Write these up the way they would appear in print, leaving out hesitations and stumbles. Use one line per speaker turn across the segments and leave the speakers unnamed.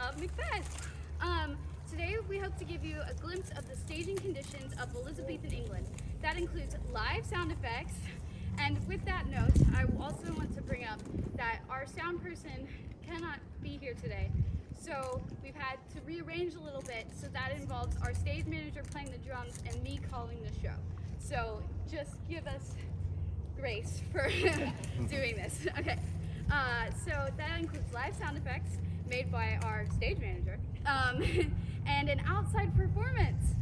of Macbeth. Today we hope to give you a glimpse of the staging conditions of Elizabethan England. That includes live sound effects, and with that note, I also want to bring up that our sound person cannot be here today. So we've had to rearrange a little bit, so that involves our stage manager playing the drums and me calling the show. So just give us grace for doing this. Okay, so that includes live sound effects made by our stage manager, and an outside performance.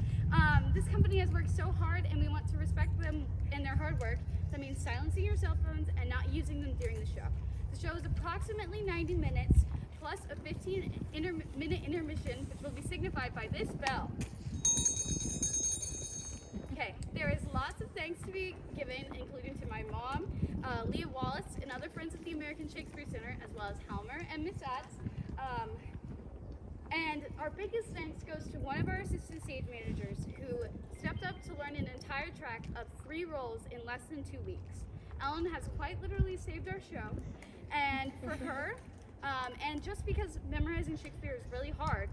This company has worked so hard, and we want to respect them and their hard work. That means silencing your cell phones and not using them during the show. The show is approximately 90 minutes, plus a 15-minute intermission, which will be signified by this bell. Okay, there is lots of thanks to be given, including to my mom, Leah Wallace, and other friends at the American Shakespeare Center, as well as Helmer and Miss Atz. And our biggest thanks goes to one of our assistant stage managers who stepped up to learn an entire track of 3 roles in less than 2 weeks. Ellen has quite literally saved our show, and for her, and just because memorizing Shakespeare is really hard,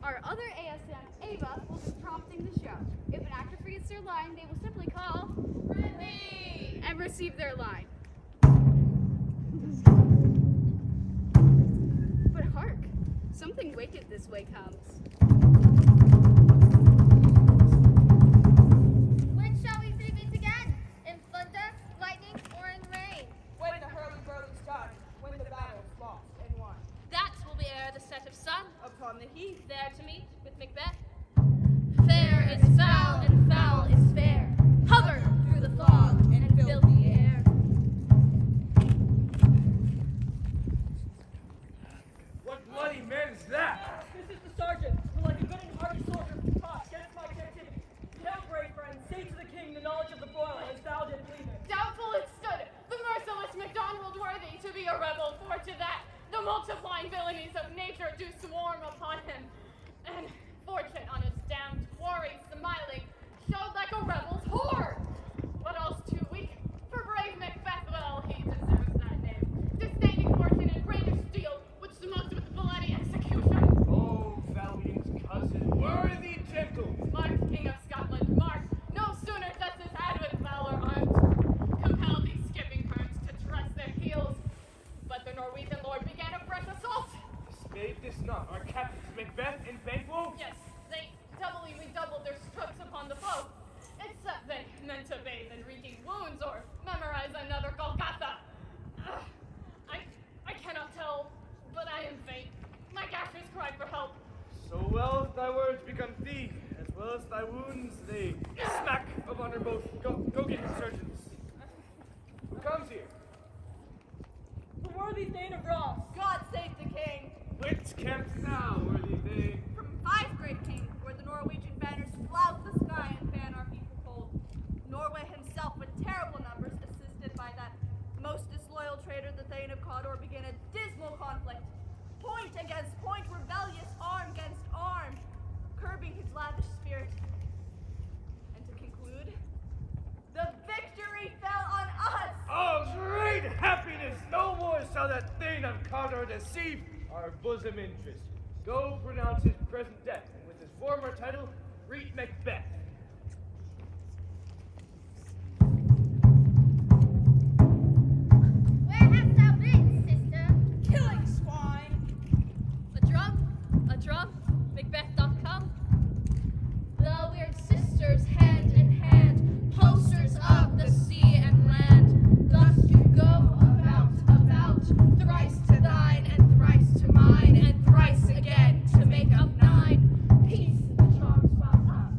our other ASM, Ava, will be prompting the show. If an actor forgets their line, they will simply call Brittany and receive their line. But hark, something wicked this way comes.
When shall we see meet again? In thunder, lightning, or in rain?
When the hurly-burly start, when the battle's lost and won.
That will be ere the set of sun.
Upon the heath,
There to meet with Macbeth.
Fair is foul, and foul is fair. Hover through the fog and fill the air.
What bloody man is that?
this is the sergeant, who like a good and hearty soldier from Tosh gets my captivity. Tell, brave friend, say to the king the knowledge of the broil as thou did leave it.
Doubtful it stood, the merciless Macdonald worthy to be a rebel, for to that the multiplying villainies of nature do swarm upon him. And fortune on his damned quarry smiling, showed like a rebel's horde. But all's too weak, for brave Macbeth, well, he deserves that name. Disdaining fortune and greater steel, which smoked with bloody execution.
Oh, valiant cousin, worthy gentle.
Mark, King of Scotland, Mark, no sooner does his head with valor armed, compel these skipping herds to trust their heels. But the Norwegian lord began a fresh assault.
Dismayed this not our captains Macbeth and Banquo?
Yes, they doubly redoubled their strokes upon the foe. Except they meant to bathe in reeking wounds or memorize another Golgotha. I cannot tell, but I am faint. My gashes cry for help.
So well as thy words become thee, as well as thy wounds, they smack of honor both. Go get your surgeons. Who comes here?
The worthy Thane of Ross.
God save the king.
Whence camps thou, worthy Thane?
From 5 great kings, where the Norwegian banners flout the sky and fan our people cold. Norway himself, with terrible numbers, assisted by that most disloyal traitor, the Thane of Cawdor, began a dismal conflict. Point against point, rebellious arm against arm, curbing his lavish spirit. And to conclude, the victory fell on us!
Oh, great happiness! No more shall that Thane of Cawdor deceive our bosom interest. Go pronounce his present death, and with his former title, greet Macbeth.
Where hast thou been, sister?
Killing swine.
A drum, Macbeth doth come.
The weird sisters, hand in hand, posters of the sea and land. Thus do go about, thrice to thine, and thrice to mine, and thrice again to make up 9. Peace, the charms well up.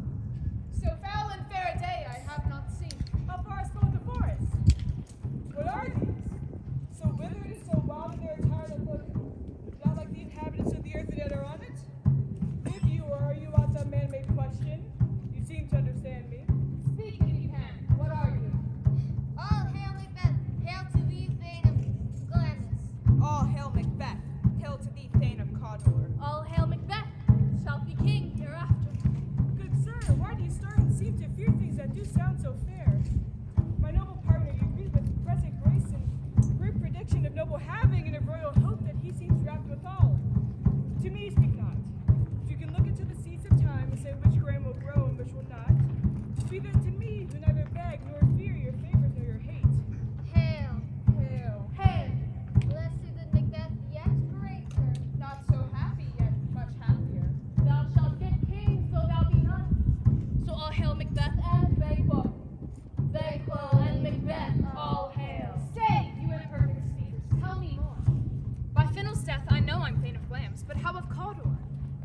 Cawdor.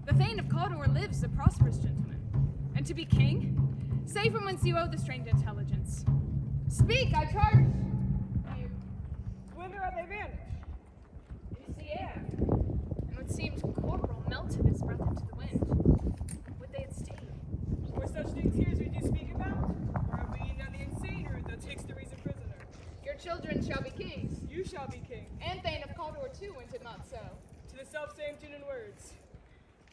The Thane of Cawdor lives, a prosperous gentleman. And to be king? Say from whence you owe the strained intelligence. Speak, I charge you.
Whither have they vanished?
Into the air. And what seemed corporal melted as breath into the wind. Would they had stayed?
Were such things here as we do speak about? Or are we on the insane route that takes the reason prisoner?
Your children shall be kings.
You shall be king.
And Thane of Cawdor too, went it not so.
To the self-same tune and words.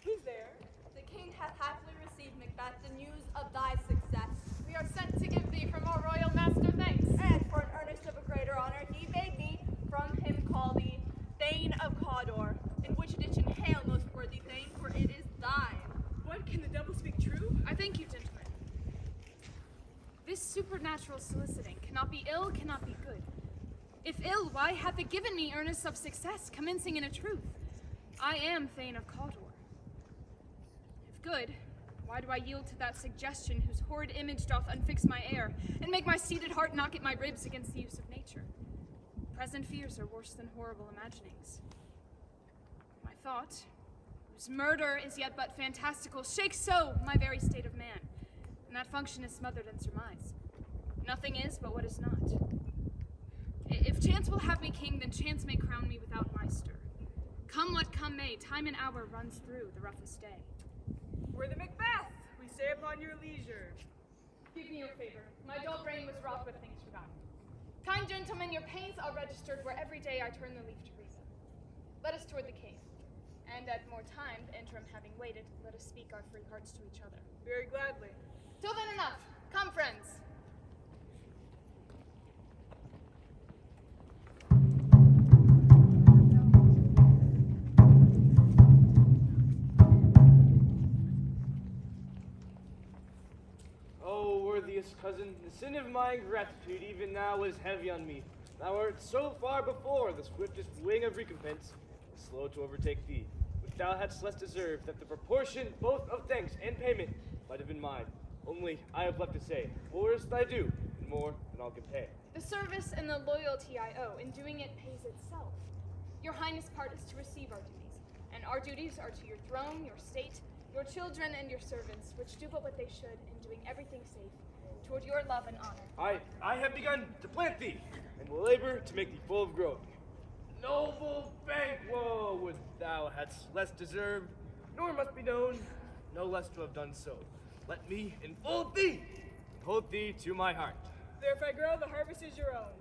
Who's there?
The king hath happily received, Macbeth, the news of thy success.
We are sent to give thee from our royal master thanks.
And for an earnest of a greater honor, he bade thee from him call thee Thane of Cawdor, in which edition hail, most worthy Thane, for it is thine.
What, can the devil speak true?
I thank you, gentlemen. This supernatural soliciting cannot be ill, cannot be good. If ill, why hath it given me earnests of success, commencing in a truth? I am Thane of Cawdor. If good, why do I yield to that suggestion whose horrid image doth unfix my air, and make my seated heart knock at my ribs against the use of nature? Present fears are worse than horrible imaginings. My thought, whose murder is yet but fantastical, shakes so my very state of man, and that function is smothered in surmise. Nothing is but what is not. If chance will have me king, then chance may crown me without my stir. Come what come may, time and hour runs through the roughest day.
We're the Macbeth. We stay upon your leisure.
Give me your favor. My dull brain was wrought with things forgotten. Kind gentlemen, your pains are registered where every day I turn the leaf to reason. Let us toward the king. And at more time, the interim having waited, let us speak our free hearts to each other.
Very gladly.
Till then enough. Come, friends.
Worthiest cousin, the sin of my ingratitude even now is heavy on me. Thou art so far before the swiftest wing of recompense, and slow to overtake thee, which thou hadst less deserved, that the proportion both of thanks and payment might have been mine. Only I have left to say, worst I do, and more than all can pay.
The service and the loyalty I owe, in doing it pays itself. Your highness' part is to receive our duties, and our duties are to your throne, your state, your children, and your servants, which do but what they should in doing everything safe, toward your love and honor.
I have begun to plant thee, and will labor to make thee full of growth. Noble Banquo, would thou hadst less deserved, nor must be known, no less to have done so. Let me enfold thee, and hold thee to my heart.
There, if I grow, the harvest is your own.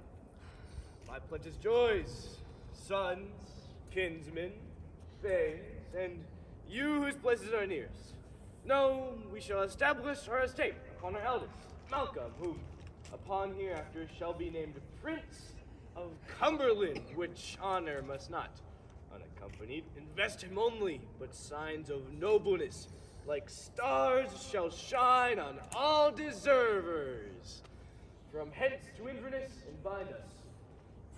My plenteous joys, sons, kinsmen, thanes, and you whose places are nearest. No, we shall establish our estate upon our eldest, Malcolm, who, upon hereafter, shall be named Prince of Cumberland, which honor must not, unaccompanied, invest him only, but signs of nobleness, like stars, shall shine on all deservers. From hence to Inverness and bind us,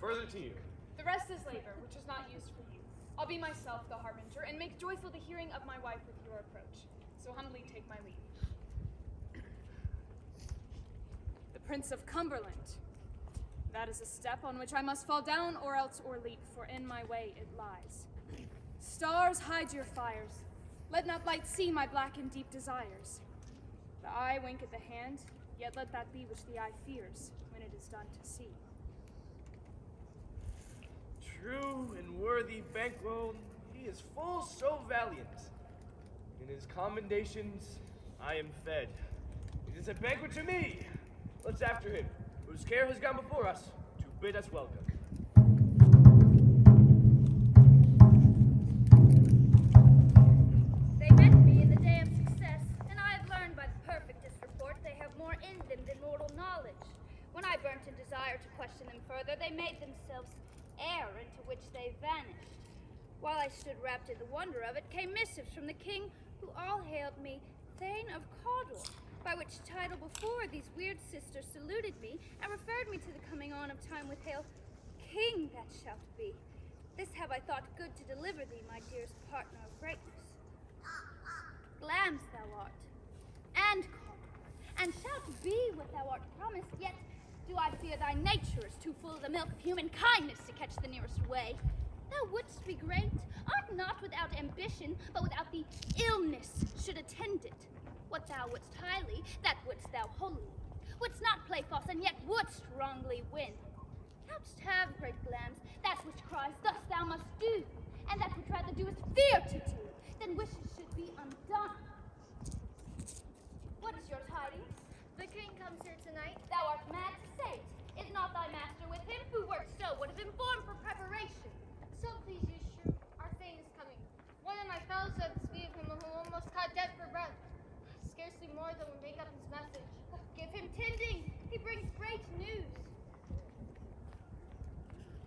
further to you.
The rest is labor, which is not used for you. I'll be myself the harbinger, and make joyful the hearing of my wife with your approach. So humbly take my leave. The Prince of Cumberland. That is a step on which I must fall down or else leap, for in my way it lies. Stars, hide your fires. Let not light see my black and deep desires. The eye wink at the hand, yet let that be which the eye fears when it is done to see.
True and worthy Banquo, he is full so valiant. In his commendations, I am fed. It is a banquet to me. Let's after him, whose care has gone before us, to bid us welcome.
They met me in the day of success, and I have learned by the perfectest report they have more in them than mortal knowledge. When I burnt in desire to question them further, they made themselves air into which they vanished. While I stood wrapped in the wonder of it, came missives from the king, who all hailed me Thane of Cawdor, by which title before these weird sisters saluted me, and referred me to the coming on of time with hail, King that shalt be. This have I thought good to deliver thee, my dearest partner of greatness. Glams thou art, and Cawdor, and shalt be what thou art promised, yet do I fear thy nature is too full of the milk of human kindness to catch the nearest way. Thou wouldst be great, art not without ambition, but without the illness should attend it. What thou wouldst highly, that wouldst thou wholly. Wouldst not play false, and yet wouldst wrongly win. Couldst have great glams, that which cries, thus thou must do, and that which rather doest fear to do, than wishes should be undone. What is your tidings?
The king comes here tonight.
Thou art mad to say it. Is not thy master with him? Who wert so would have informed for preparation.
So please you, sure, our Thane is coming. One of my fellows said to speak of him who almost caught death for breath. Scarcely more than would make up his message.
Give him tending. He brings great news.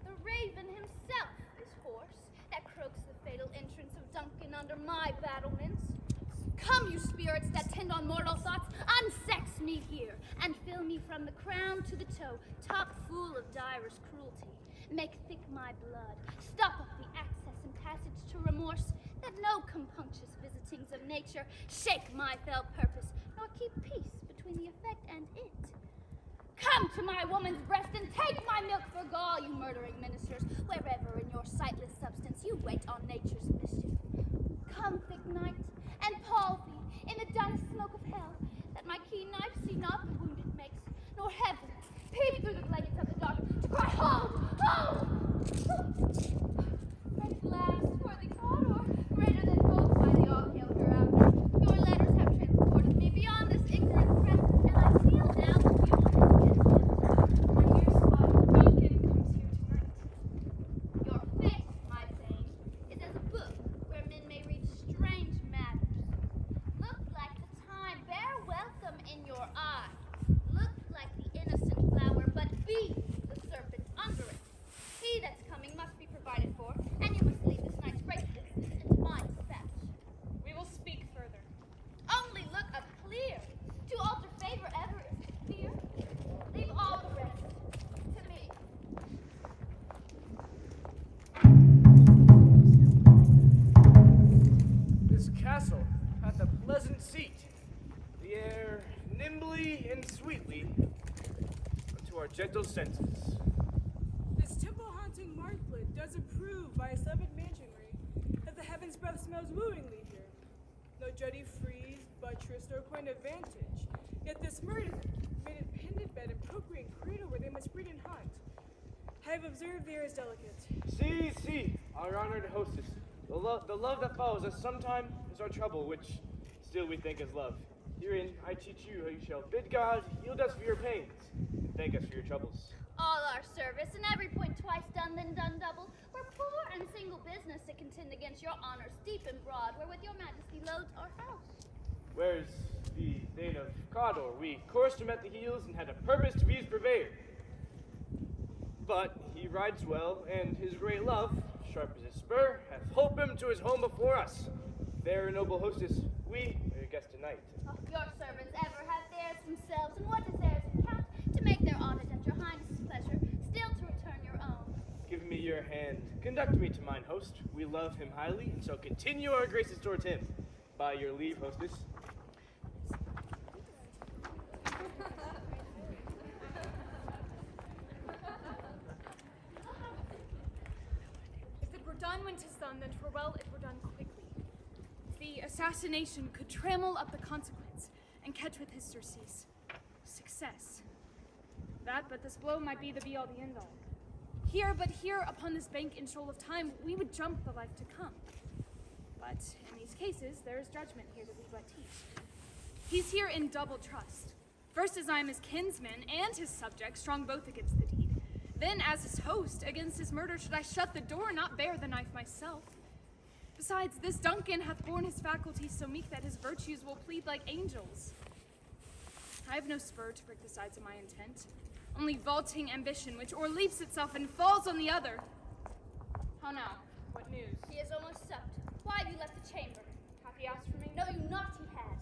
The raven himself is hoarse, that croaks the fatal entrance of Duncan under my battlements. Come, you spirits that tend on mortal thoughts, unsex me here, and fill me from the crown to the toe, top full of direst cruelty. Make thick my blood, stop up the access and passage to remorse, that no compunctious visitings of nature shake my fell purpose, nor keep peace between the effect and it. Come to my woman's breast and take my milk for gall, you murdering ministers, wherever in your sightless substance you wait on nature's mischief. Come, thick night, and pall thee in the dun smoke of hell, that my keen knife see not the wound it makes, nor heaven peep through the blankets of the dark to cry, hold, hold! Great blast for the Condor, greater than both by the all-hail hereafter. Your letters have transported me beyond this ignorant friend, and I feel now that you will get him.
My dear squad, Duncan comes here tonight.
Your face, my Thane, is as a book where men may read strange matters. Look like the time, bear welcome in your eye. Look like the innocent flower, but be the serpent under it. He that's coming must be provided for, and you must lead this night's great business into my dispatch.
We will speak further.
Only look up clear. To alter favor ever is to fear. Leave all the rest to me.
This castle hath a pleasant seat, the air nimbly and sweetly unto our gentle senses.
This temple-haunting martlet does approve by a seventh mansionry that the heaven's breath smells wooingly here. No jutty frieze, buttress, nor point of vantage, yet this murder made a pendant bed and procreant cradle where they must breed and hunt. I have observed the air is delicate.
See, our honored hostess. The love that follows us sometime is our trouble, which still we think is love. Herein I teach you how you shall bid God yield us for your pains, and thank us for your troubles.
All our service, and every point twice done, then done double. We're poor and single business to contend against your honors deep and broad, wherewith your majesty loads our house.
Where's the Thane of Cawdor? We coursed him at the heels and had a purpose to be his purveyor. But he rides well, and his great love, sharp as a spur, hath holp him to his home before us. Fair and noble hostess, we are your guests tonight.
Oh, your servants ever have theirs themselves, and what is theirs in count? To make their audit at your highness's pleasure, still to return your own.
Give me your hand. Conduct me to mine host. We love him highly, and so continue our graces towards him. By your leave, hostess.
If it were done when 'tis done, then 'twere well it were done quickly. The assassination could trammel up the consequence, and catch with his surcease. Success. That but this blow might be the be-all, the end-all. Here, but here, upon this bank and shoal of time, we would jump the life to come. But in these cases, there is judgment here that we but teach. He's here in double trust. First as I am his kinsman and his subject, strong both against the deed. Then as his host, against his murder should I shut the door, not bear the knife myself. Besides, this Duncan hath borne his faculties so meek that his virtues will plead like angels. I have no spur to break the sides of my intent, only vaulting ambition, which o'erleaps itself and falls on the other. How now? What news?
He is almost supped. Why have you left the chamber?
Hath he asked for me?
No, you not he has.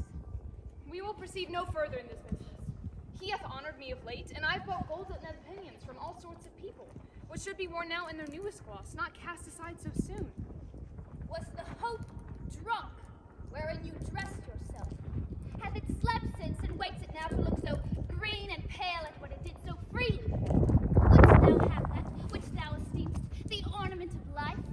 We will proceed no further in this business. He hath honored me of late, and I've bought golden opinions from all sorts of people, which should be worn now in their newest gloss, not cast aside so soon.
Was the hope drunk, wherein you dressed yourself? Hath it slept since, and wakes it now to look so green and pale at what it did so freely? Wouldst thou have that which thou esteemest the ornament of life?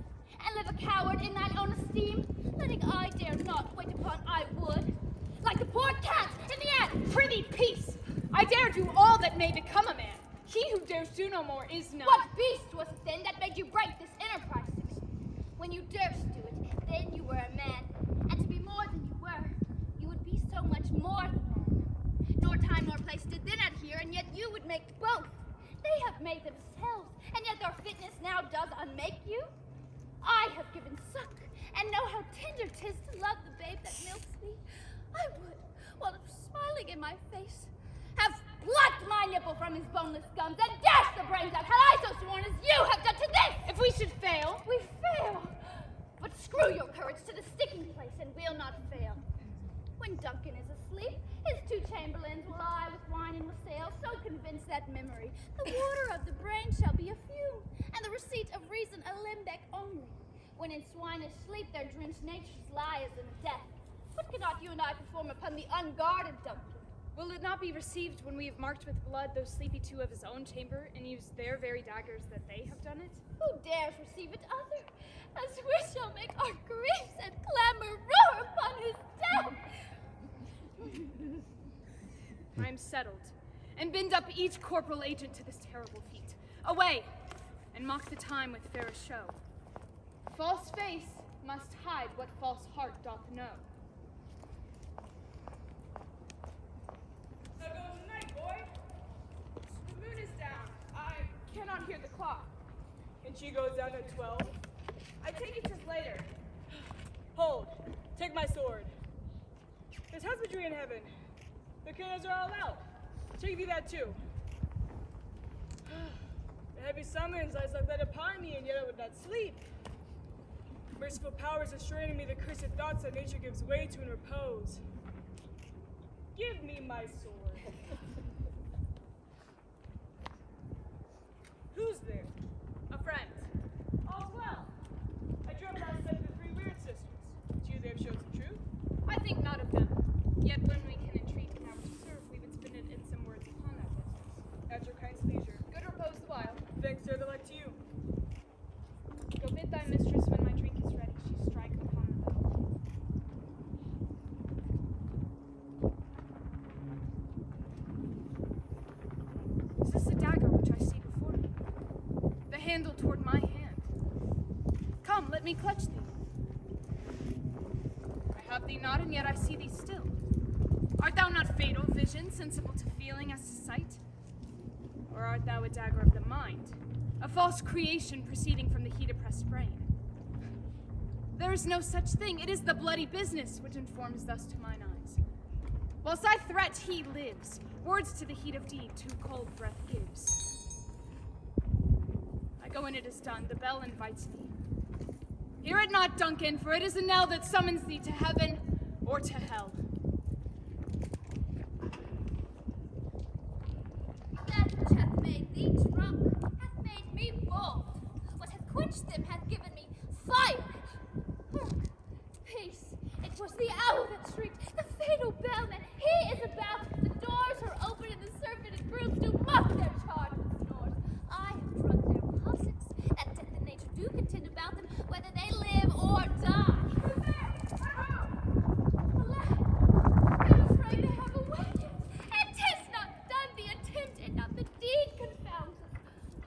no more is none.
What beast was it then that made you break this enterprise? When you durst do it, then you were a man. And to be more than you were, you would be so much more than man. Nor time nor place did then adhere, and yet you would make both. They have made themselves, and yet their fitness now does unmake you. I have given suck, and know how tender 'tis to love the babe that milks me. I would, while smiling in my face, have plucked my nipple from his boneless gums and dashed the brains out, had I so sworn as you have done to this!
If we should fail,
We fail! But screw your courage to the sticking place, and we'll not fail. When Duncan is asleep, his 2 chamberlains will lie with wine and wassail, so convinced that memory, the water of the brain shall be a fume, and the receipt of reason a limbeck only. When in swinish sleep their drenched natures lie as in death, what cannot you and I perform upon the unguarded Duncan?
will it not be received when we have marked with blood those sleepy 2 of his own chamber, and used their very daggers that they have done it?
Who dares receive it other? As we shall make our griefs and clamor roar upon his death.
I am settled, and bind up each corporal agent to this terrible feat. Away, and mock the time with fairest show. False face must hide what false heart doth know.
How goes the night, boy? The moon is down. I cannot hear the clock. And she goes down at 12. I take it 'tis later. Hold. Take my sword. There's husbandry in heaven. The canoes are all out. Take thee that too. The heavy summons I sucked that upon me, and yet I would not sleep. Merciful powers restraining me the cursed thoughts that nature gives way to in repose. Give me my sword. Who's there?
A friend.
All's well. I dreamt last night of the 3 weird sisters. Do you they have showed some truth?
I think not of them. Yet when we can entreat in our to serve, we would spin it in some words upon that business.
At your kind's leisure.
Good repose the while.
Thanks, sir, the like to you.
Go bid thy mistress when my drink is ready, she strike upon the bell. Is this the dagger which I see before me? The handle toward my hand. Come, let me clutch thee. I have thee not, and yet I see thee still. Art thou not fatal vision, sensible to feeling as to sight? Or art thou a dagger of the mind, a false creation proceeding from the heat-oppressed brain? There is no such thing. It is the bloody business which informs thus to mine eyes. Whilst I threat, he lives. Words to the heat of deed, too cold breath gives. I go when it is done. The bell invites me. Hear it not, Duncan, for it is a knell that summons thee to heaven or to hell.
That which hath made thee drunk hath made me bold. What hath quenched them hath given me fire. Hark! Peace! It was the owl that shrieked, the fatal bellman. He is about. The doors are open, and the serpent and grooms do mock their charge with snores. I have drunk their possets, that death and nature do contend about them, whether they live or die. Who's there? Alas, I'm afraid they have awakened. And 'tis not done, the attempt and not the deed confounds us.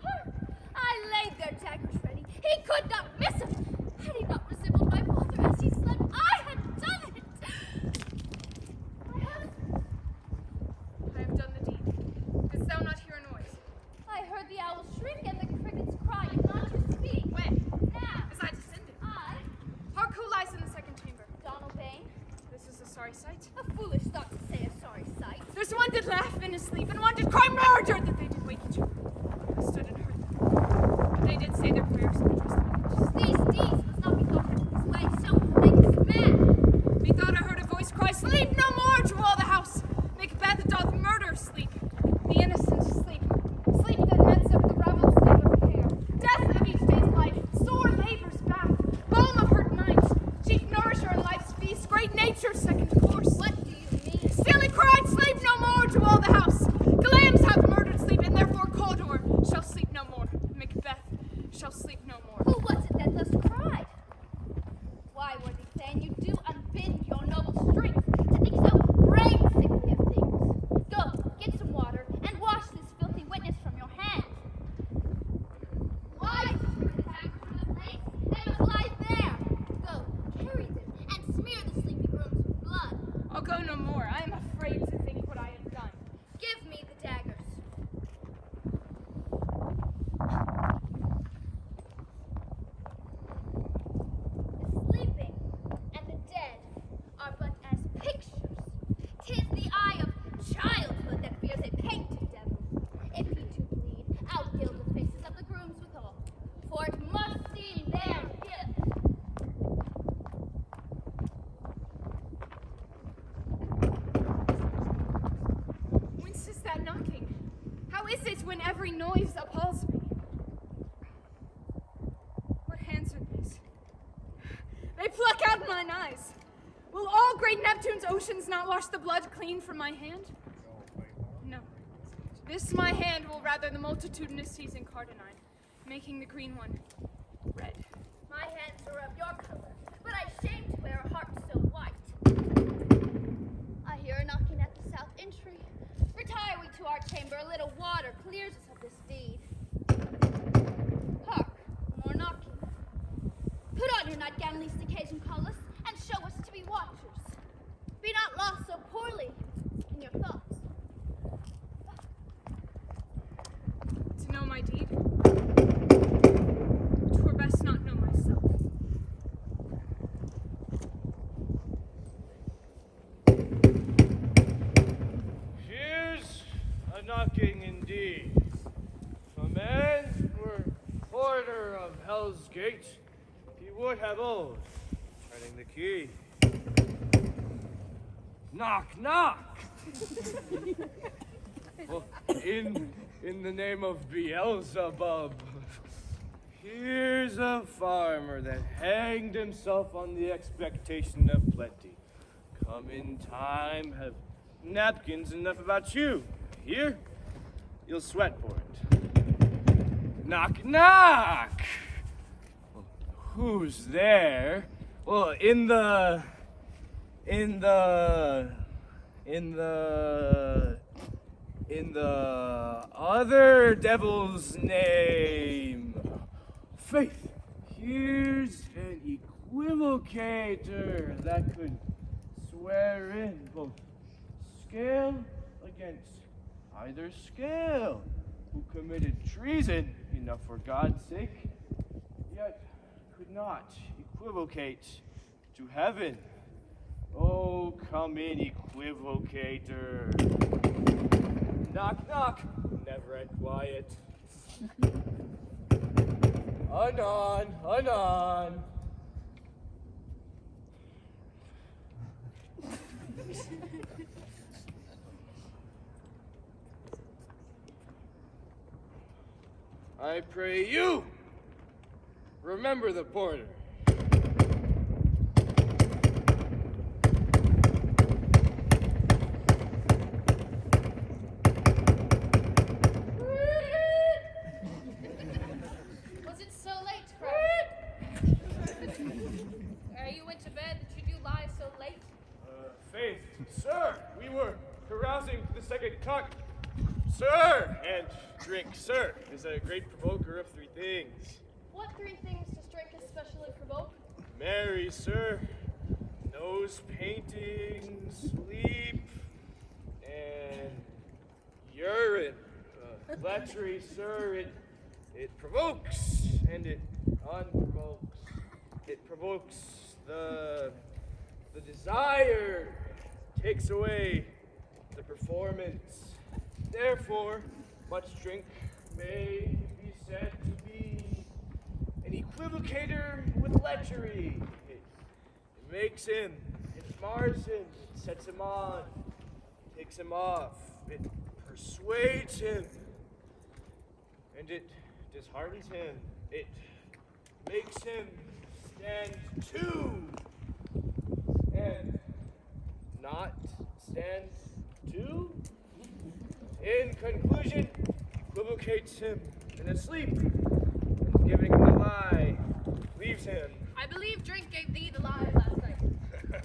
Hark! I laid their daggers ready. He could not miss them. Had he not resembled my father as he slept, I had done it. My husband.
I have done the deed. Didst thou not hear a noise?
I heard the owl shriek and the crickets cry, if not to speak.
When?
Now.
As I descended.
I,
Hark, who lies in the second chamber?
Donalbain,
This is a sorry sight.
a foolish thought to say a sorry sight.
There's one did laugh in his sleep, and one did cry murder, that they did wake each other. I stood and heard them. They did say their prayers and addressed the
These deeds must not be thought of this way, so make us mad.
Methought I heard a voice cry, "Sleep no more!" to all the house. Macbeth doth murder sleep. The innocent sleep. Sleep that nets up the raveled sleep of care. Death of each day's life. Sore labor's bath. Balm of hurt minds. Chief nourisher in life's feast. Great nature's second course.
What do you mean?
Still he cried, "Sleep no more!" to all the house. Glamis hath murdered sleep, and therefore Cawdor shall sleep no more. Macbeth shall sleep no more.
Who was it that thus cried? Why, worthy Thane, you do unbend your noble strength to think so brain-sickly of things. Go, get some water, and wash this filthy witness from your hands.
thine eyes. Will all great Neptune's oceans not wash the blood clean from my hand? No. This my hand will rather the multitudinous seas in Cardinine, making the green one red.
My hands are of your color, but I shame to wear a harp so white. I hear a knocking at the south entry. Retire we to our chamber, a little water clears us of this deed. Hark, more knocking. Put on your nightgown lest occasion call us, and show us to be watchers. Be not lost so poorly in your thoughts.
To know my deed, 'twere best not know myself.
Here's a knocking indeed. If a man were porter of Hell's Gate, he would have oath, turning the key. Knock, knock! Well, in the name of Beelzebub, here's a farmer that hanged himself on the expectation of plenty. Come in time, have napkins enough about you. Here, you'll sweat for it. Knock, knock! Well, who's there? Well, in the other devil's name. Faith, here's an equivocator that could swear in both scale against either scale, who committed treason enough for God's sake, yet could not equivocate to heaven. Oh, come in, equivocator. Knock, knock. Never at quiet. Anon, anon. I pray you, remember the porter.
Was it so late, Fred? Ere you went to bed, did you do lie so late?
Faith, sir, we were carousing to the second cock. Sir, and drink, sir, is a great provoker of three things.
What three things does drink especially provoke?
Marry, sir, nose painting, sleep, and urine. Lechery, sir, it provokes, and it unprovokes. It provokes the desire, takes away the performance. Therefore, much drink may be said to be an equivocator with lechery. It makes him, it mars him, it sets him on, takes him off, it persuades him, and it disheartens him. It makes him stand to and not stand to. In conclusion, equivocates him in his sleep, and giving him the lie, leaves him.
I believe drink gave thee the lie last night.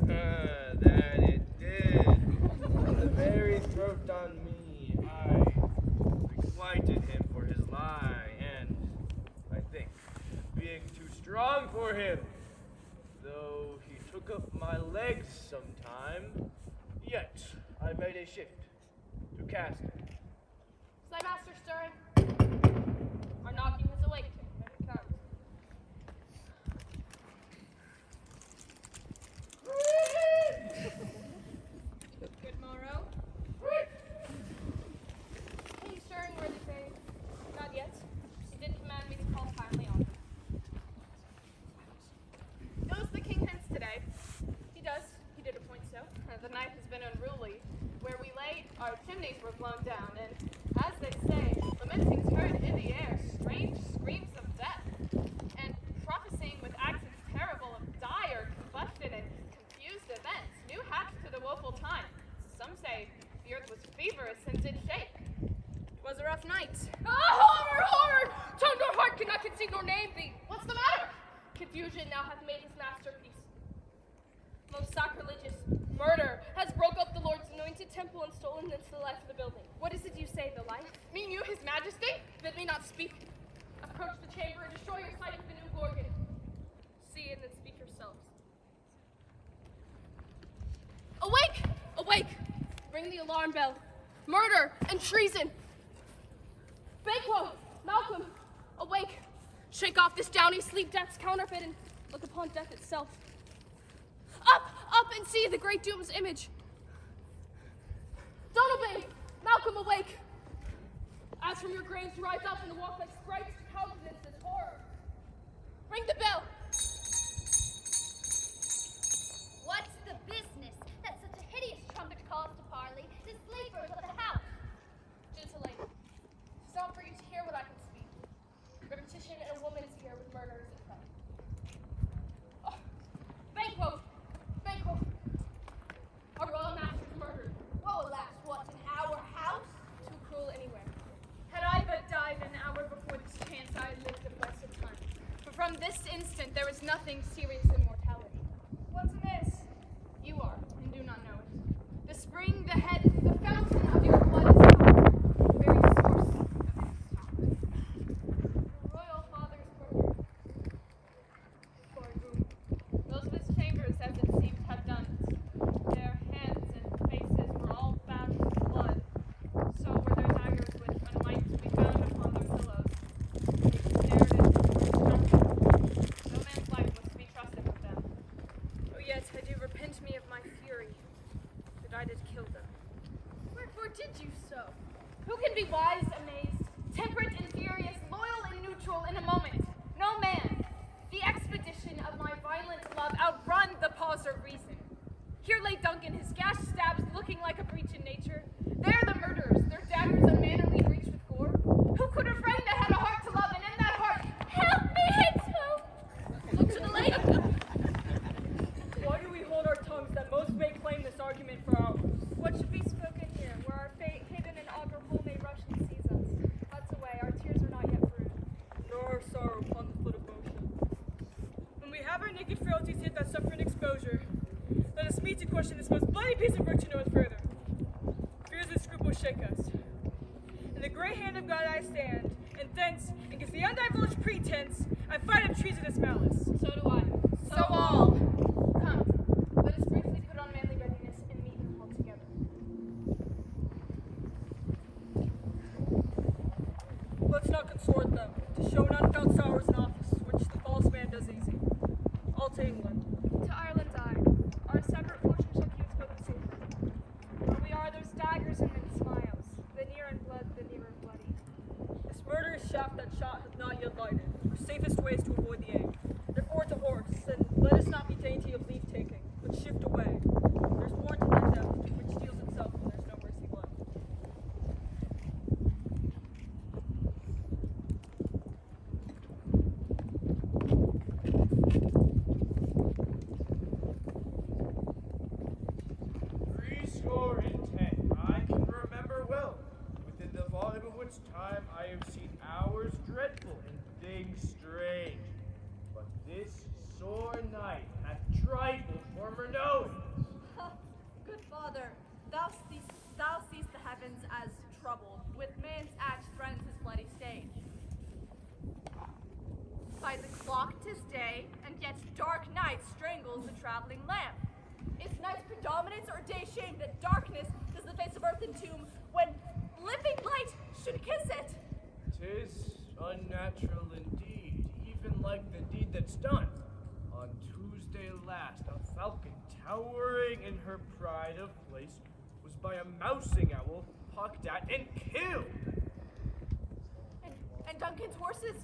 That it did. The very throat on me, I requited him for his lie, and I think, being too strong for him, though he took up my legs sometime, yet I made a shift to cast him.
Is thy master stirring? Our knocking is awake. Come. Good morrow. King stirring, worthy Thane? Not yet. She did command me to call kindly on.
Knows the king hence today? He does. He did appoint so. The night has been unruly. Where we lay, our chimneys were blown down, and as they say, lamentings heard in the air, strange
confusion now hath made his masterpiece. Most sacrilegious murder has broke up the Lord's anointed temple and stolen into the life of the building.
What is it you say, the life?
Mean you, his majesty? Bid me not speak. Approach the chamber and destroy your sight of the new Gorgon. See and then speak yourselves. Awake! Awake! Ring the alarm bell. Murder and treason! Banquo! Malcolm! Awake! Shake off this downy sleep death's counterfeit and look upon death itself. Up! Up and see the great doom's image! Donalbain! Malcolm, awake! As from your graves rise up and walk like sprites to countenance this horror. Ring the bell!
What's the business that such a hideous trumpet calls to parley to sleepers of the house?
Gentle lady, 'tis not for you to hear what I can speak. Repetition in a woman's ear with murder is itself. Oh, Banquo! Banquo! Our royal master's murdered.
Woe, alas, what, in our house?
Too cruel anywhere.
Had I but died an hour before this chance, I had lived a blessed time. For from this instant there is nothing serious in mortality.
What's amiss?
You are, and do not know it. The spring, the head, the fountain of your blood is stopped. The very source of it is stopped.
Your royal father's murdered. For whom? Those of his chambers, as it seemed, have done it. Their hands and faces were all bound with blood. So were their daggers which, when might be found upon their pillows. They stared at nothing. No man's life was to be trusted with them.
Oh, yet I do repent me of my fury, that I did kill them.
Wherefore did you so? Who can be wise, amazed, temperate and furious, loyal and neutral in a moment? No man.
The expedition of my violent love outrun the pause of reason. Here lay Duncan, his gashed stabs looking like a breach in nature. There the murderers, their daggers unmannerly breached with gore. Who could have framed that had a heart to love, and in that heart, help me to look to the lady?
Why do we hold our tongues that most may claim this argument for ours?
What should be spoken here, where our fate hidden in augur hole may rush and seize us? That's away, our tears are not yet brewed.
Nor our sorrow upon the foot of motion. When we have our naked frailties hit that suffering exposure, let us meet to question this most bloody piece of virtue no further. Fears and scruples shake us. In the great hand of God I stand, and thence, against the undivulged pretense, I fight up treasonous malice.
So do I.
So all. Come, let us briefly put on manly readiness and meet in hall together.
Let's not consort them, to show none found sorrows in office, which the false man does easy. All to England.
To Ireland's eye, our separate fortunes shall keep us both safe. Where we are, those daggers and men smiles, the near in blood, the nearer bloody.
This murderous shaft that shot hath not yet lighted. Our safest way is to avoid the aim. Therefore to horse, and let us not be dainty of leave taking, but shift away. There's warrant in their death, which steals itself when there's no mercy left.
Threescore and 10, I can remember well. Within the volume of which time I have seen hours dreadful and things strange. But this sore night hath trifled former knowings.
Good father, thou seest the heavens as troubled, with man's axe threatens his bloody stage. By the clock 'tis day, and yet dark night strangles the traveling lamp. Is night's predominance or day shame that darkness does the face of earth entomb, when living light should kiss it?
'Tis unnatural indeed, even like the deed that's done. On Tuesday last, a falcon towering in her pride of place was by a mousing owl pucked at and killed.
And Duncan's horses,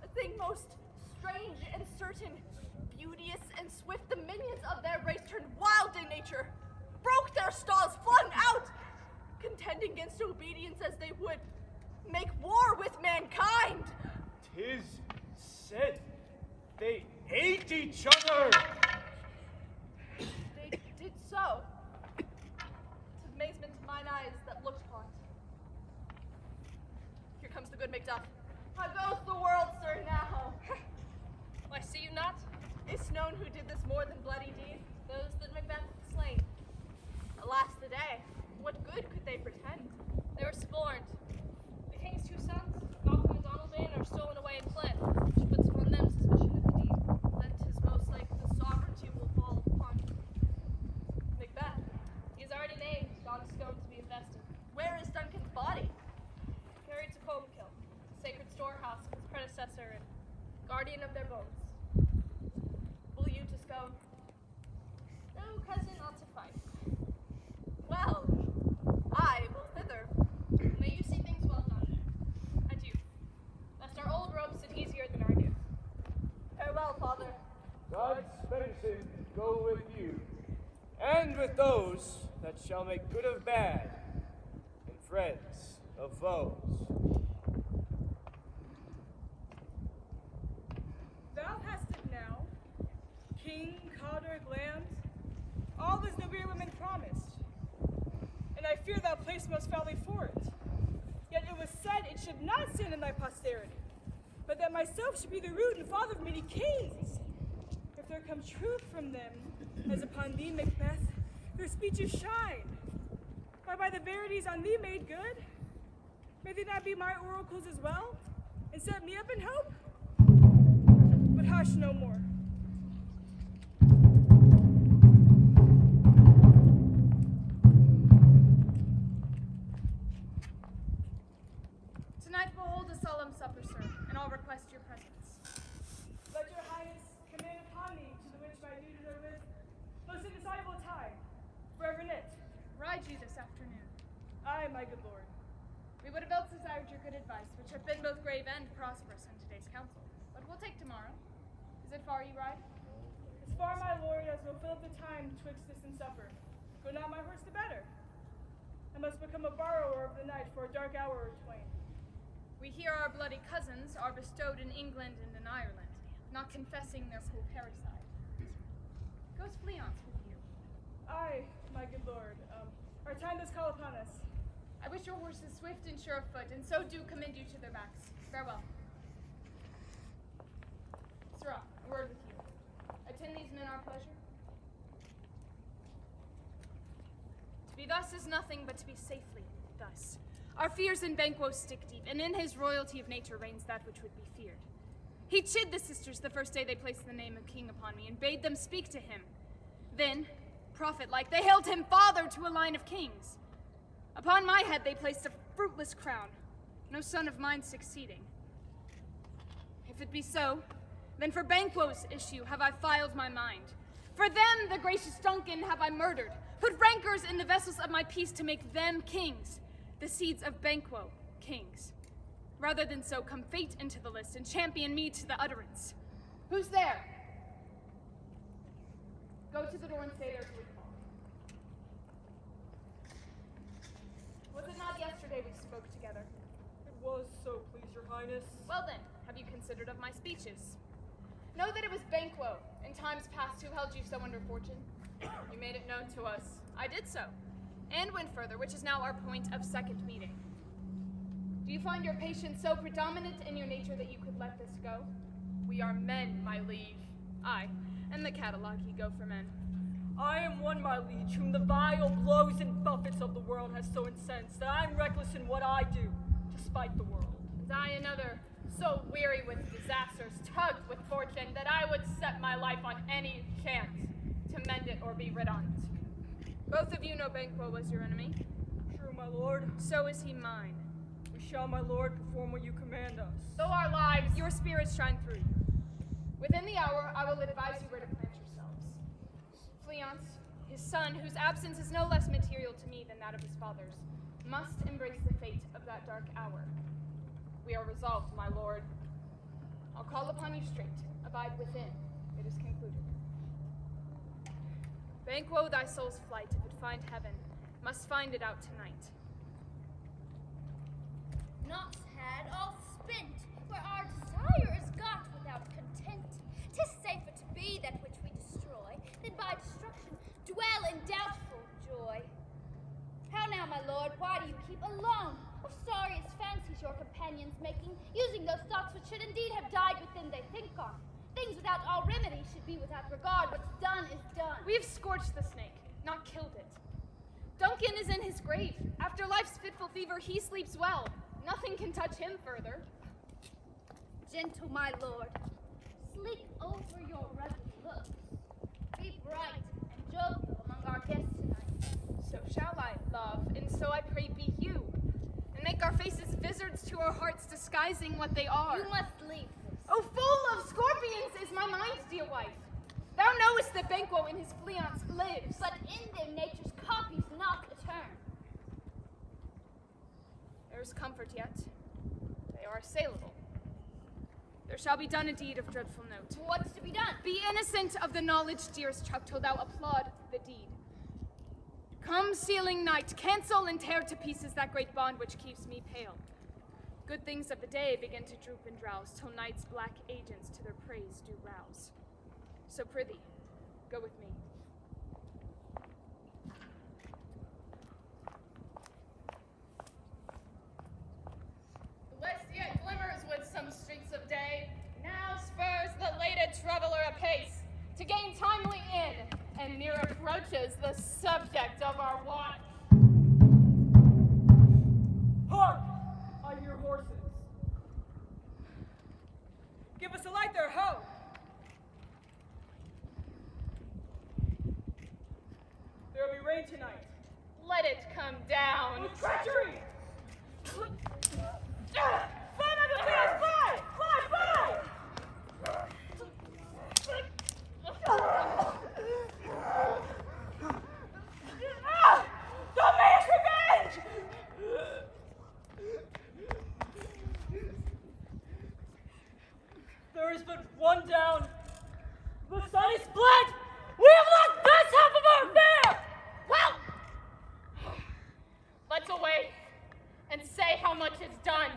a thing most strange and certain, beauteous and swift, the minions of their race turned wild in nature, broke their stalls, flung out, contending against obedience as they would make war with mankind.
'Tis said they ate each other.
They did so, to amazement of mine eyes that looked upon it. Here comes the good Macduff. How goes the world, sir, now?
Why, see you not?
It's known who did this more than bloody deed, those that Macbeth slain. Alas the day, what good could they pretend?
They were suborned. The king's two sons, Malcolm and Donalbain, are stolen away in fled, which puts upon them suspicion of the deed.
Then 'tis most like the sovereignty will fall upon Macbeth.
He has already named Don Scone to be invested.
Where is Duncan's body?
Carried to Colmkill, sacred storehouse of his predecessor and guardian of their bones.
Will you to Scone?
No cousin ought to fight.
Well, I will thither.
May you see things well done there. Adieu. Lest our old robes sit easier than our new.
Farewell, father.
God's vengeance go with you, and with those that shall make good of bad, and friends of foes.
Thou hast it now, king, cotter, land, all as the weir women promised. And I fear thou placed most foully for it. Yet it was said it should not stand in thy posterity, but that myself should be the root and father of many kings. If there come truth from them, as upon thee, Macbeth, their speeches shine. Why, by the verities on thee made good, may they not be my oracles as well, and set me up in hope? But hush no more.
Tonight we'll hold a solemn supper, sir, and I'll request your presence.
Let your highness command upon me, to the which my duties are with most indissoluble tie, forever knit.
Ride you this afternoon.
Aye, my good lord.
We would have else desired your good advice, which have been both grave and prosperous in today's council. But we'll take tomorrow. Is it far you ride?
As far, my lord, as will fill up the time twixt this and supper. Go not my horse the better. I must become a borrower of the night for a dark hour or twain.
We hear our bloody cousins are bestowed in England and in Ireland, not confessing their cruel parricide. Goes Fleance with you?
Aye, my good lord. Our time does call upon us.
I wish your horses swift and sure of foot, and so do commend you to their backs. Farewell. Sirrah, a word with you. Attend these men our pleasure. To be thus is nothing but to be safely thus. Our fears in Banquo stick deep, and in his royalty of nature reigns that which would be feared. He chid the sisters the first day they placed the name of king upon me, and bade them speak to him. Then, prophet-like, they hailed him father to a line of kings. Upon my head they placed a fruitless crown, no son of mine succeeding. If it be so, then for Banquo's issue have I filed my mind. For them, the gracious Duncan, have I murdered, put rancors in the vessels of my peace to make them kings, the seeds of Banquo kings. Rather than so, come fate into the list and champion me to the utterance. Who's there? Go to the door and stay there till we call. Was it not yesterday we spoke together?
It was so, please your highness.
Well then, have you considered of my speeches? Know that it was Banquo, in times past, who held you so under fortune. You made it known to us. I did so, and went further, which is now our point of second meeting. Do you find your patience so predominant in your nature that you could let this go? We are men, my liege. Aye, and the catalogue ye go for men.
I am one, my liege, whom the vile blows and buffets of the world has so incensed that I am reckless in what I do, to spite the world.
And I another, so weary with disasters, tugged with fortune, that I would set my life on any chance to mend it or be rid on't. Both of you know Banquo was your enemy.
True, my lord.
So is he mine.
We shall, my lord, perform what you command us.
Though our lives, your spirits shine through you. Within the hour, I will advise you where to plant yourselves. Fleance, his son, whose absence is no less material to me than that of his father's, must embrace the fate of that dark hour. We are resolved, my lord. I'll call upon you straight. Abide within. It is concluded. Banquo thy soul's flight, if it find heaven, must find it out tonight.
Not had, all spent, where our desire is got without content. 'Tis safer to be that which we destroy, than by destruction dwell in doubtful joy. How now, my lord, why do you keep alone? Of sorriest fancies your companions making, using those thoughts which should indeed have died within they think on. Things without all remedy should be with hath regard. What's done is done.
We have scorched the snake, not killed it. Duncan is in his grave. After life's fitful fever, he sleeps well. Nothing can touch him further.
Gentle, my lord. Sleep over your rugged looks. Be bright and jovial among our guests tonight.
So shall I, love, and so I pray be you. And make our faces vizards to our hearts, disguising what they are.
You must leave this.
Oh, full of scorpions is my mind, dear wife. Thou knowest that Banquo in his Fleance lives.
But in them nature's copies not return.
There is comfort yet. They are assailable. There shall be done a deed of dreadful note.
What's to be done?
Be innocent of the knowledge, dearest Chuck, till thou applaud the deed. Come, sealing night, cancel and tear to pieces that great bond which keeps me pale. Good things of the day begin to droop and drowse, till night's black agents to their praise do rouse. So prithee, go with me.
The west yet glimmers with some streaks of day, now spurs the lated traveler apace, to gain timely in, and near approaches the subject of our watch.
Hark! I hear horses. Give us a light there, ho! There'll be rain tonight.
Let it come down.
With treachery! Fly, Macduff, fly! Fly, fly! Don't make revenge! There is but one down. The sun is split! We have lost this half of our affair!
Well, let's away and say how much is done.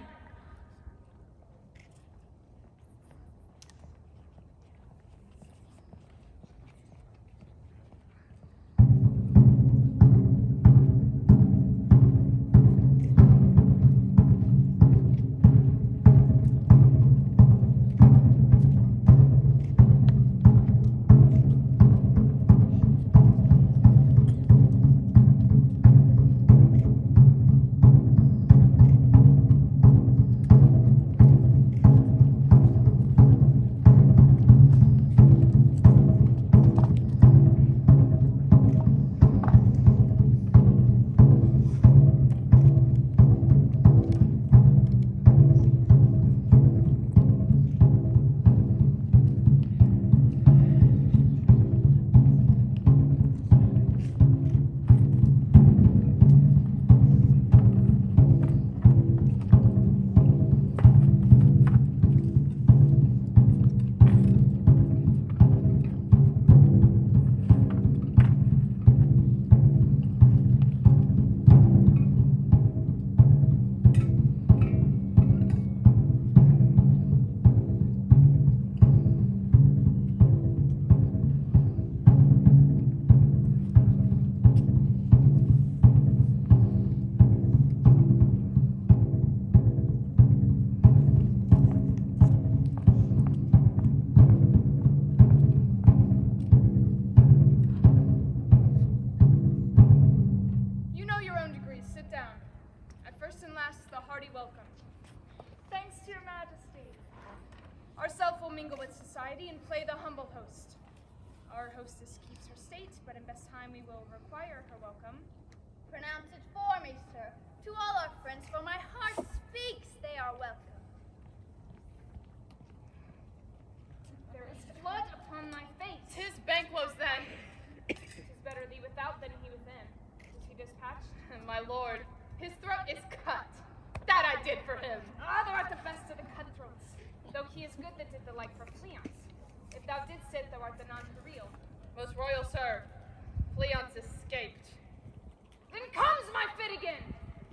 And play the humble host. Our hostess keeps her state, but in best time we will require her welcome.
Pronounce it for me, sir. To all our friends, for my heart speaks, they are welcome.
There is blood upon thy face.
'Tis Banquo's then.
'Tis better thee without than he within. Is he dispatched?
My lord, his throat is cut. That I did for him.
Ah, thou art the best of the cutthroats. Though he is good that did the like for Fleance. If thou didst sit, thou art the none to real.
Most royal sir, Fleance escaped.
Then comes my fit again.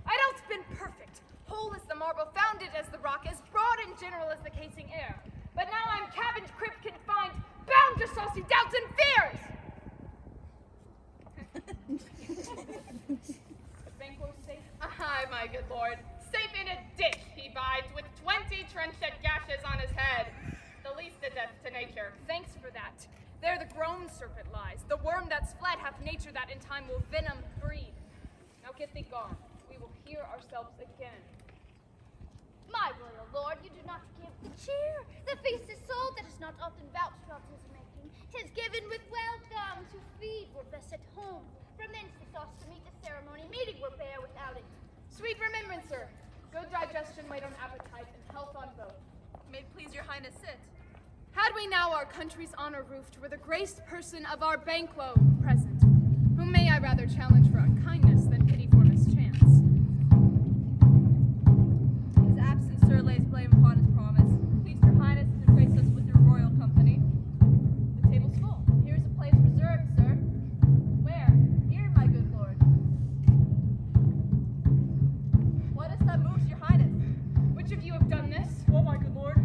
I'd else been perfect, whole as the marble, founded as the rock, as broad and general as the casing air. But now I'm cabined, crypt confined, bound to saucy doubts and fears. Banquo safe?
Aye, my good lord. Safe in a ditch he bides, with 20 trenched gashes on his head. The least a death to nature.
Thanks for that. There the grown serpent lies. The worm that's fled hath nature that in time will venom breed. Now get thee gone. We will hear ourselves again.
My royal lord, you do not give the cheer. The feast is sold that is not often vouched of his making. 'Tis given with welcome to feed were best at home. From thence the sauce to meet the ceremony meeting were bare without it.
Sweet remembrancer, good digestion wait on appetite and health on both.
May it please your highness sit.
Had we now our country's honor roofed, were the graced person of our Banquo present, whom may I rather challenge for unkindness than pity for mischance.
His absence, sir, lays blame upon his promise. Please your highness to grace us with your royal company. The table's full. Here's a place reserved, sir. Where? Here, my good lord. What is that moves, your highness?
Which of you have done this?
Oh, my good lord.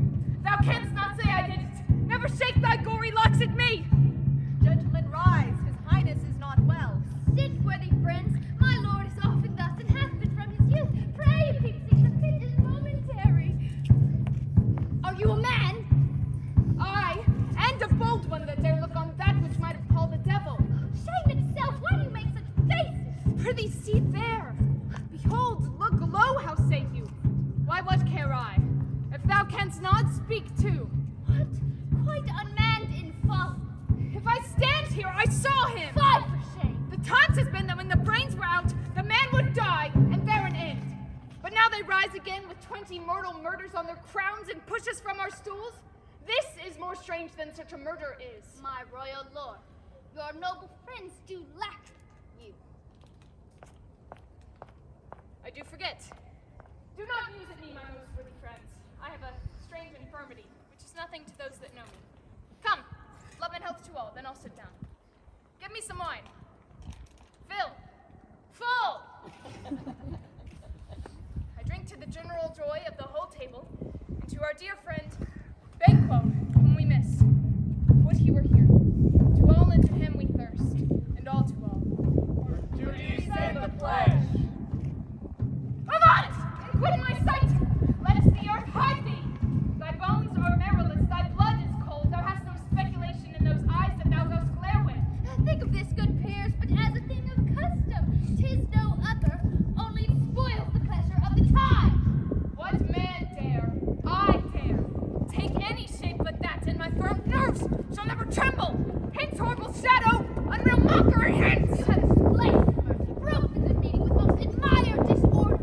Thou canst not say I did it! Never shake thy gory locks at me!
Gentlemen, rise. His highness is not well.
Sit, worthy friends. My lord is often thus and hath been from his youth. Pray, Pixie, the fit is momentary.
Are you a man? Aye, and a bold one that dare look on that which might have called the devil.
Shame itself, why do you make such faces?
Prithee, see there. Behold, look low, how say you? Why, what care I? If thou canst not, speak too.
What? Quite unmanned in folly.
If I stand here, I saw him.
Fie for shame.
The times has been that when the brains were out, the man would die, and there an end. But now they rise again with 20 mortal murders on their crowns and push us from our stools? This is more strange than such a murder is.
My royal lord, your noble friends do lack you.
I do forget. Do not muse at me, my most worthy friends. I have a strange infirmity, which is nothing to those that know me. Come, love and health to all, then I'll sit down. Give me some wine. Fill. Full! I drink to the general joy of the whole table, and to our dear friend, Banquo, whom we miss. Would he were here. To all and to him we thirst, and all to all.
Duties and the pledge.
Avaunt! And quit my sight! Let us the earth hide thee! Thy bones are marrowless, thy blood is cold. Thou hast no speculation in those eyes that thou dost glare with.
Think of this, good peers, but as a thing of custom. 'Tis no other, only it spoils the pleasure of the time.
What man dare? I dare. Take any shape but that, and my firm nerves shall never tremble. Hence, horrible shadow, unreal mockery, hence!
You have displaced mercy, broke the good meeting with most admired disorder.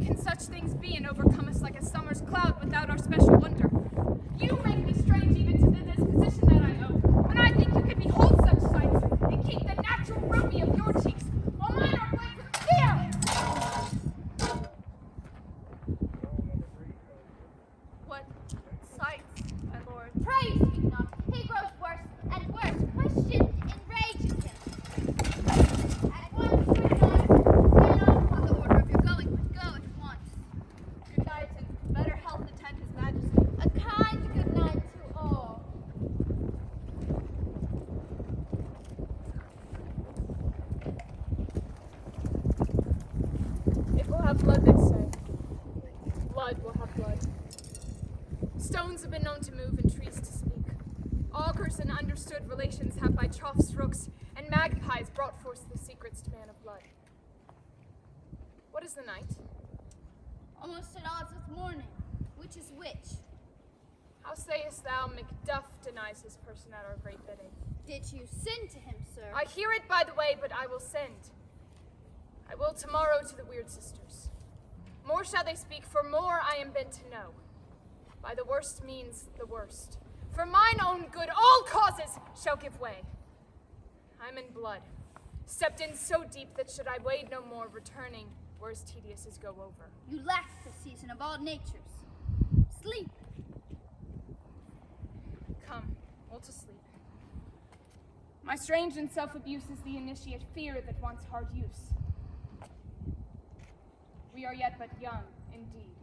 Can such things be and overcome us like a summer's cloud without our special wonder? You make me strange even to the disposition that I owe, when I think you can behold such sights and keep the natural ruby of your cheeks, while mine are blank with fear!
What sights, my lord?
Pray speak not. He grows worse and worse. Question enrages him. At once, good night. Lay off upon the order of your going, but go at once.
Good night, and better health attend his majesty.
A kind good night to all.
It will have blood, they say. Blood will have blood. Stones have been known to move and trees to speak. Augurs and understood relations have by troughs, rooks, and magpies brought forth the secrets to man of blood. What is the night?
Almost at odds with morning. Which is which?
How sayest thou Macduff denies his person at our great bidding?
Did you send to him, sir?
I hear it by the way, but I will send. I will tomorrow to the Weird Sisters. More shall they speak, for more I am bent to know. By the worst means the worst. For mine own good, all causes shall give way. I'm in blood, stepped in so deep that should I wade no more, returning were as tedious as go over.
You lack the season of all natures. Sleep.
Come, all to sleep. My strange and self-abuse is the initiate fear that wants hard use. We are yet but young, indeed.